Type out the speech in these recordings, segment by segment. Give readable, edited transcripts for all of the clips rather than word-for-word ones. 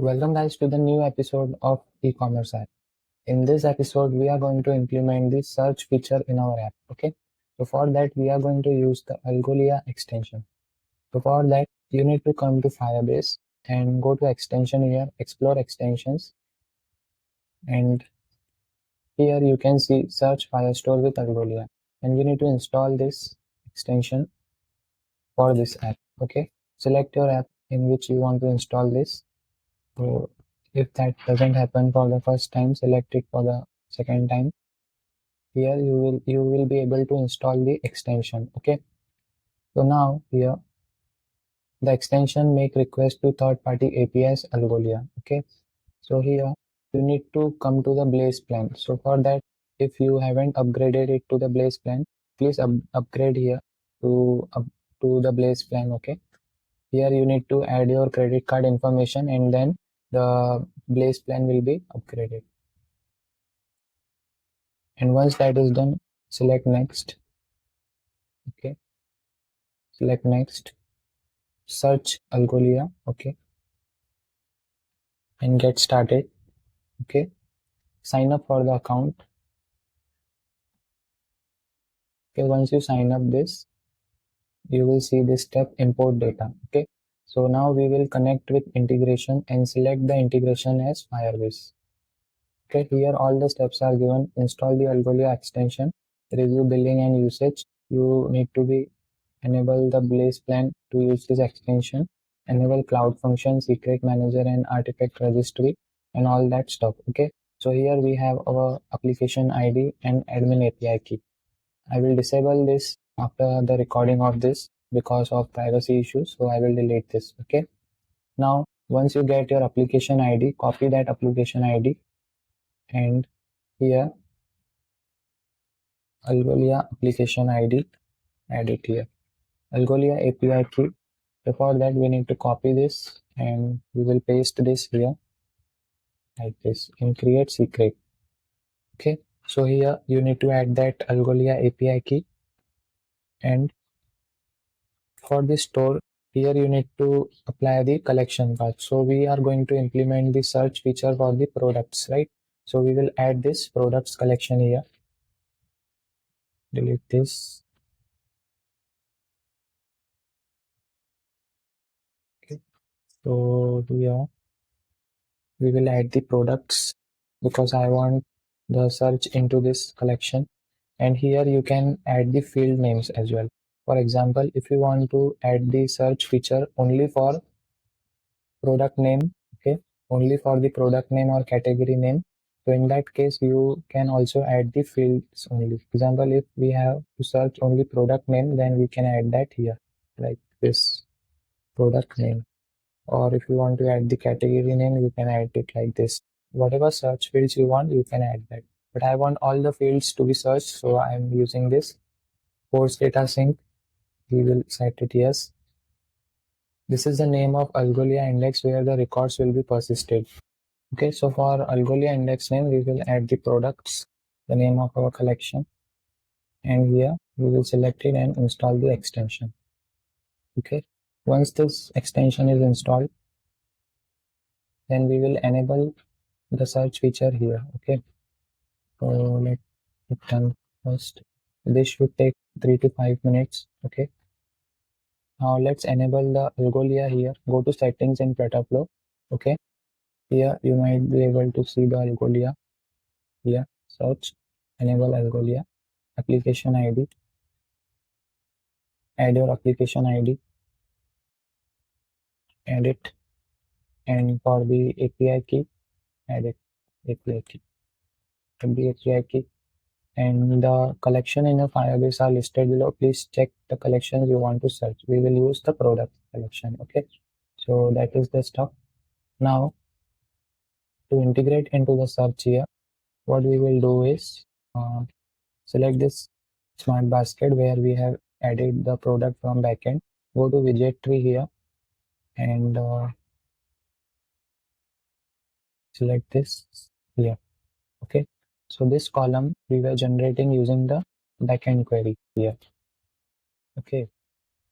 Welcome guys to the new episode of e-commerce app. In this episode, we are going to implement the search feature in our app. Okay. So for that, we are going to use the Algolia extension. So for that, you need to come to Firebase and go to extension here, explore extensions. And here you can see search Firestore with Algolia. And you need to install this extension for this app. Okay. Select your app in which you want to install this. So if that doesn't happen for the first time, select it for the second time. Here you will be able to install the extension. Okay. So now here the extension make request to third-party APIs Algolia. Okay. So here you need to come to the Blaze plan. So for that, if you haven't upgraded it to the Blaze plan, please upgrade here to the Blaze plan. Okay. Here you need to add your credit card information and then the Blaze plan will be upgraded. And once that is done, select next. Okay, select next, search Algolia. Okay, and get started. Okay, sign up for the account. Okay, once you sign up this, you will see this step, import data. Okay, so now we will connect with integration and select the integration as Firebase. Okay, here all the steps are given. Install the Algolia extension, review billing and usage. You need to be enable the Blaze plan to use this extension, enable cloud function, secret manager and artifact registry and all that stuff. Okay, so here we have our application ID and admin API key. I will disable this after the recording of this because of privacy issues, so I will delete this. Okay, now once you get your application ID, copy that application ID and here Algolia application ID, add it here. Algolia API key. Before that, we need to copy this and we will paste this here like this and create secret. Okay, so here you need to add that Algolia API key, and for this store here you need to apply the collection path. So we are going to implement the search feature for the products, right? So we will add this products collection here. Delete this. Okay, so here we will add the products because I want the search into this collection, and here you can add the field names as well. For example, if you want to add the search feature only for product name, okay, only for the product name or category name, so in that case you can also add the fields only. For example, if we have to search only product name, then we can add that here like this, product name. Or if you want to add the category name, you can add it like this. Whatever search fields you want, you can add that. But I want all the fields to be searched, so I'm using this force data sync. We will set it yes. This is the name of Algolia index where the records will be persisted. Okay, so for Algolia index name, we will add the products, the name of our collection, and here we will select it and install the extension. Okay, once this extension is installed, then we will enable the search feature here. Okay, so let it done first. This should take 3 to 5 minutes. Okay, now let's enable the Algolia here. Go to settings in FlutterFlow. Okay, here you might be able to see the Algolia here. Search, enable Algolia, application ID, add your application ID, add it, and for the API key, add it, API key, add the API key. And the collection in your Firebase are listed below. Please check the collections you want to search. We will use the product collection. Okay, so that is the stuff. Now to integrate into the search here, what we will do is select this smart basket where we have added the product from backend. Go to widget tree here and select this here. Okay, so this column we were generating using the backend query here. Okay,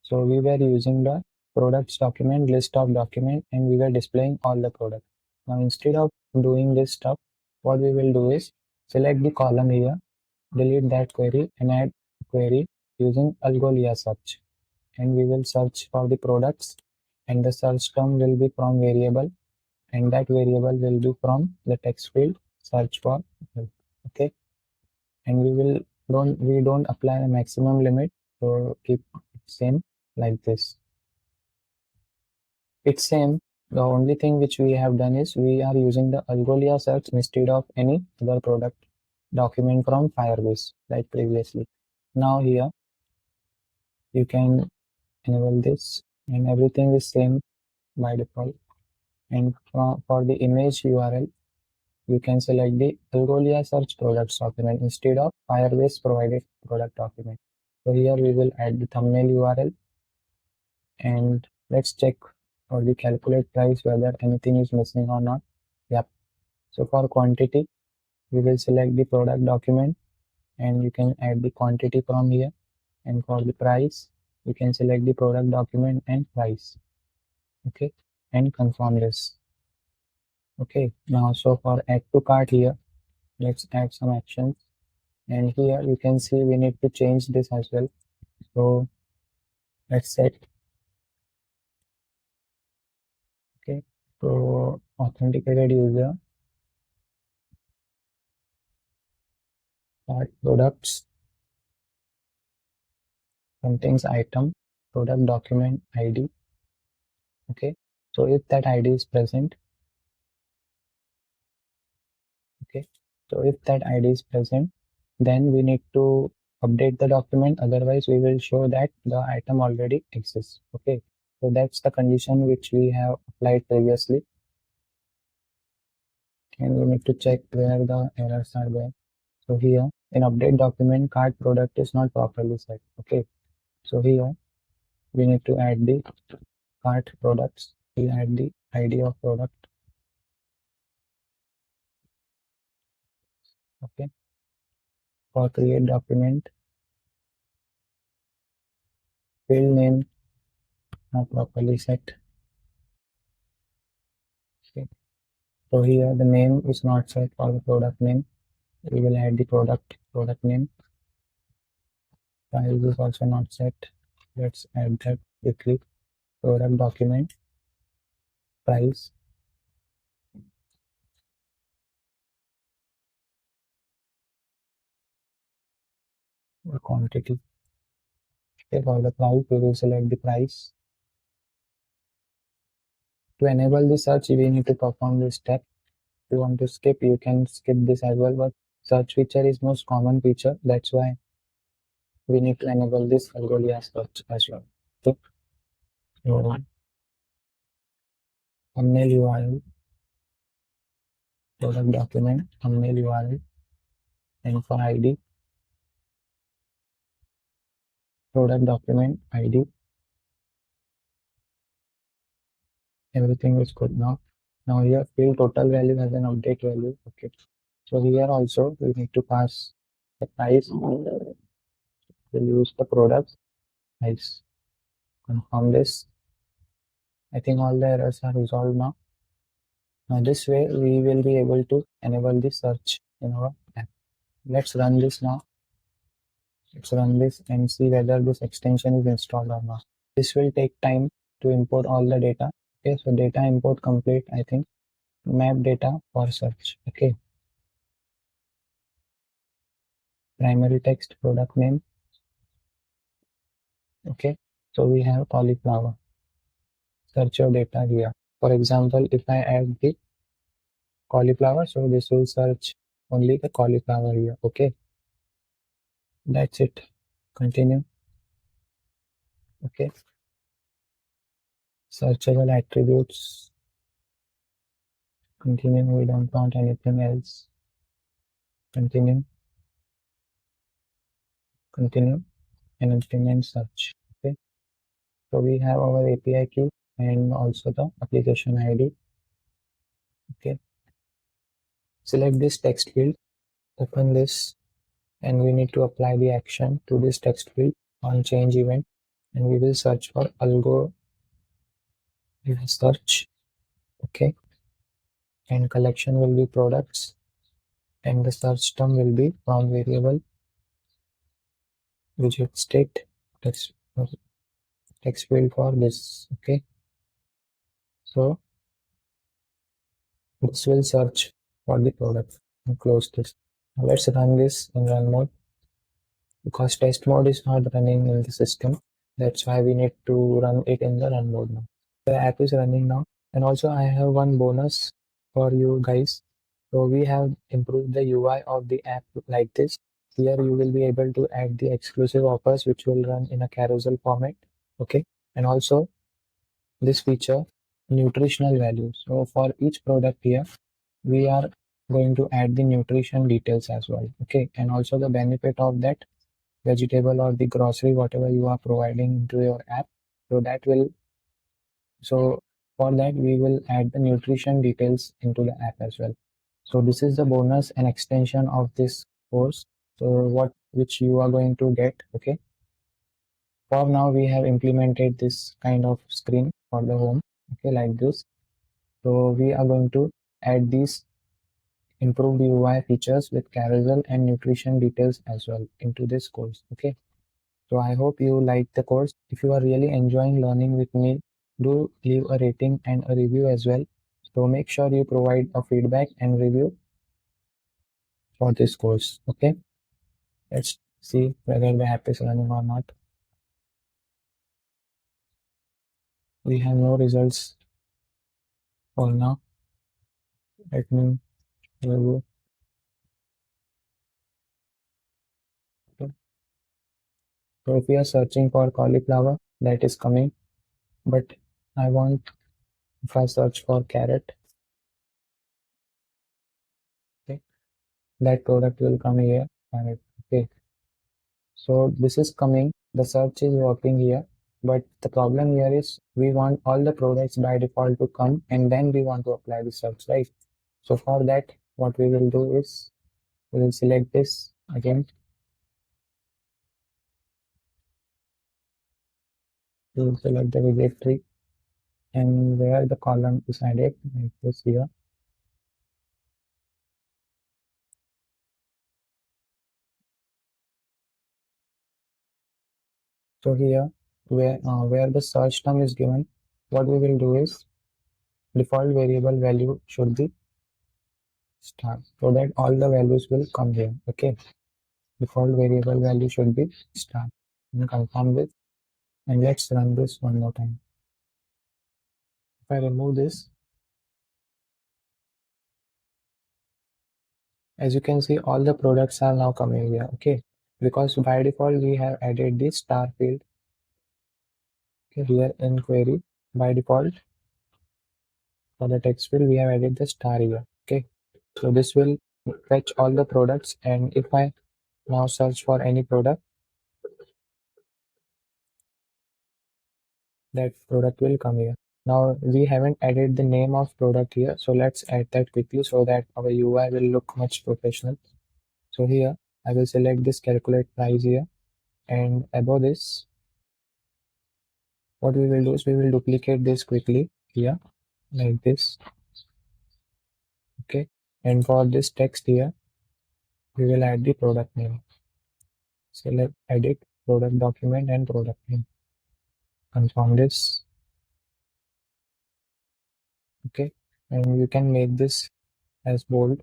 so we were using the products document, list of document, and we were displaying all the products. Now instead of doing this stuff, what we will do is select the column here, delete that query and add query using Algolia search. And we will search for the products, and the search term will be from variable, and that variable will be from the text field search for. Okay, and we don't apply a maximum limit, so keep it same like this. It's same. The only thing which we have done is we are using the Algolia search instead of any other product document from Firebase like previously. Now here you can enable this, and everything is same by default. And for the image URL, you can select the Algolia search products document instead of Firebase provided product document. So here we will add the thumbnail URL, and let's check for the calculate price whether anything is missing or not. Yep. So for quantity, we will select the product document, and you can add the quantity from here. And for the price, you can select the product document and price. Okay, and confirm this. Okay, now so for add to cart here, let's add some actions. And here you can see we need to change this as well. So let's set. Okay, so authenticated user, cart products, contains item, product document ID. Okay, so if that ID is present, okay, so if that ID is present, then we need to update the document, otherwise we will show that the item already exists. Okay, so that's the condition which we have applied previously, and we need to check where the errors are there. So here in update document, cart product is not properly set. Okay, so here we need to add the cart products, we add the ID of product. Okay, for create document, field name not properly set. Okay, so here the name is not set for the product name. We will add the product name. Price is also not set. Let's add that quickly. Product document, price, or quantity. Okay, for the price, we will select the price. To enable the search, we need to perform this step. If you want to skip, you can skip this as well, but search feature is most common feature. That's why we need to enable this Algolia search as well. Okay. So thumbnail URL, product document, thumbnail URL, and for ID, product document ID. Everything is good now. Now here field total value has an update value. Okay. So here also we need to pass the price. We'll use the products price. Confirm this. I think all the errors are resolved now. Now this way we will be able to enable the search in our app. Let's run this now. Let's run this and see whether this extension is installed or not. This will take time to import all the data. Okay, so data import complete, I think. Map data for search. Okay. Primary text, product name. Okay, so we have cauliflower. Search your data here. For example, if I add the cauliflower, so this will search only the cauliflower here. Okay, that's it. Continue. Okay, searchable attributes. Continue. We don't want anything else. Continue. Continue and implement search. Okay, so we have our API key and also the application ID. Okay, select this text field, open this, and we need to apply the action to this text field on change event, and we will search for algo search. Okay, and collection will be products, and the search term will be from variable widget state text text field for this. Okay, so this will search for the product and close this. Now let's run this in run mode because test mode is not running in the system. That's why we need to run it in the run mode now. The app is running now, and also I have one bonus for you guys. So we have improved the UI of the app like this. Here you will be able to add the exclusive offers which will run in a carousel format. Okay, and also this feature nutritional values. So for each product here, we are going to add the nutrition details as well. Okay, and also the benefit of that vegetable or the grocery, whatever you are providing into your app. So that will so for that we will add the nutrition details into the app as well. So this is the bonus and extension of this course. So what which you are going to get. Okay. For now we have implemented this kind of screen for the home. Okay, like this. So we are going to add these improved UI features with carousel and nutrition details as well into this course. Okay. So I hope you like the course. If you are really enjoying learning with me, do leave a rating and a review as well. So make sure you provide a feedback and review for this course. Okay, let's see whether the app is running or not. We have no results for now. Let me review. Okay. So if we are searching for cauliflower, that is coming. But I want if I search for carrot, okay, that product will come here. Carrot. Okay. So this is coming, the search is working here, but the problem here is we want all the products by default to come and then we want to apply the search, right? So for that, what we will do is we will select this again. We will select the widget tree and where the column is added, like this here. So here, where the search term is given, what we will do is default variable value should be star, so that all the values will come here. Okay. Default variable value should be star. And confirm this and let's run this one more time. If I remove this, as you can see, all the products are now coming here. Okay, because by default we have added this star field. Okay, here in query by default for the text field we have added the star here. Okay, so this will fetch all the products, and if I now search for any product, that product will come here. Now we haven't added the name of product here, so let's add that quickly so that our UI will look much professional. So here I will select this calculate price here, and above this what we will do is we will duplicate this quickly here like this. Okay, and for this text here we will add the product name. Select edit product document and product name. Confirm this. Okay, and you can make this as bold,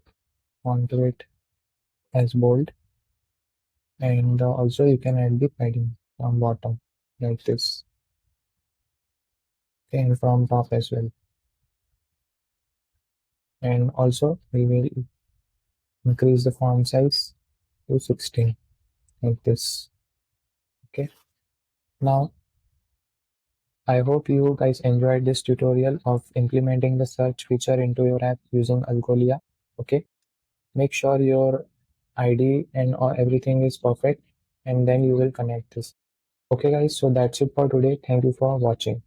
onto it as bold, and also you can add the padding from bottom like this. Okay, and from top as well. And also we will increase the font size to 16 like this. Okay, now I hope you guys enjoyed this tutorial of implementing the search feature into your app using Algolia. Okay, make sure your ID and everything is perfect, and then you will connect this. Okay guys, so that's it for today. Thank you for watching.